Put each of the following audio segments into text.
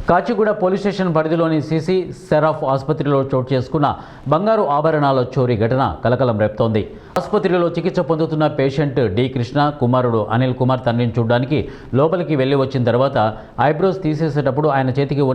Kachiguda police station పరిధిలోని CC సెరాఫ్ ఆసుపత్రిలో చోటు చేసుకున్న బంగారు ఆభరణాల చోరీ ఘటన కలకలం రేపుతోంది. ఆసుపత్రిలో చికిత్స పొందుతున్న పేషెంట్ డి కృష్ణ కుమారుడు అనిల్ కుమార్ తండ్రిని చూడడానికి లోపలికి వెళ్లి వచ్చిన తర్వాత ఐబ్రోస్ తీసేసేటప్పుడు ఆయన చేతికి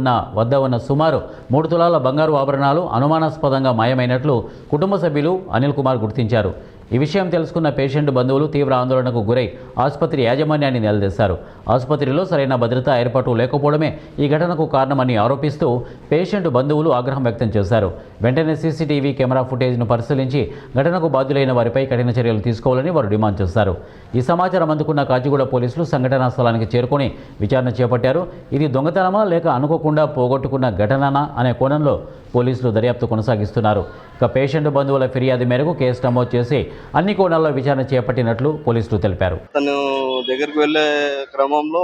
వద్ద ఉన్న సుమారు 3 తులాల బంగారు ఆభరణాలు అనుమానాస్పదంగా మాయమైనట్లు కుటుంబ సభ్యులు అనిల్ కుమార్ గుర్తించారు. ఈ విషయం తెలుసుకున్న పేషెంట్ బంధువులు తీవ్ర ఆందోళనకు గురై ఆసుపత్రి యాజమాన్యాన్ని నిలదీశారు. ఆసుపత్రిలో సరైన భద్రతా ఏర్పాటు లేకపోవడమే ఈ ఘటనకు కారణమని ఆరోపిస్తూ పేషెంట్ బంధువులు ఆగ్రహం వ్యక్తం చేశారు. వెంటనే సీసీటీవీ కెమెరా ఫుటేజ్ను పరిశీలించి ఘటనకు బాధ్యులైన వారిపై కఠిన చర్యలు తీసుకోవాలని వారు డిమాండ్ చేశారు. ఈ సమాచారం అందుకున్న కాచిగూడ పోలీసులు సంఘటనా స్థలానికి చేరుకొని విచారణ చేపట్టారు. ఇది దొంగతనమా లేక అనుకోకుండా పోగొట్టుకున్న ఘటననా అనే కోణంలో పోలీసులు దర్యాప్తు కొనసాగిస్తున్నారు. ఇక పేషెంట్ బంధువుల ఫిర్యాదు మేరకు కేసు నమోదు చేసి అన్ని కోణాల్లో విచారణ చేపట్టినట్లు పోలీసులు తెలిపారు. తను దగ్గరికి వెళ్ళే క్రమంలో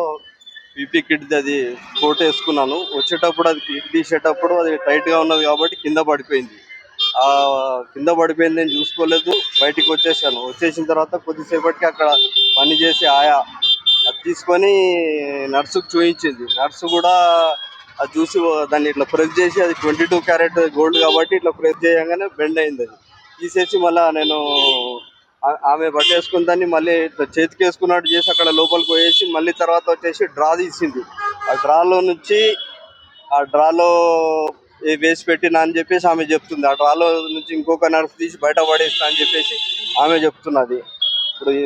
పీపీ కిట్ అది కోట్ వేసుకున్నాను. వచ్చేటప్పుడు అది కిట్ తీసేటప్పుడు అది టైట్గా ఉన్నది కాబట్టి కింద పడిపోయింది. నేను చూసుకోలేదు, బయటికి వచ్చేసాను. వచ్చేసిన తర్వాత కొద్దిసేపటికి అక్కడ పని చేసి ఆయా అది తీసుకొని నర్సుకు చూపించింది. నర్సు కూడా అది చూసి దాన్ని ఇట్లా ప్రెస్ చేసి, అది 22 క్యారెట్ గోల్డ్ కాబట్టి ఇట్లా ప్రెస్ చేయగానే బెండ్ అయింది. అది తీసేసి మళ్ళీ నేను ఆమె పట్టేసుకుని దాన్ని మళ్ళీ ఇట్లా చేతికి వేసుకున్నట్టు చేసి అక్కడ లోపలికి పోయేసి మళ్ళీ తర్వాత వచ్చేసి డ్రా తీసింది. ఆ డ్రాలో వేసి పెట్టినా అని చెప్పేసి ఆమె చెప్తుంది. ఆ డ్రాలో నుంచి ఇంకొక నర్స్ తీసి బయట పడేస్తా అని చెప్పేసి ఆమె చెప్తున్నది. ఇప్పుడు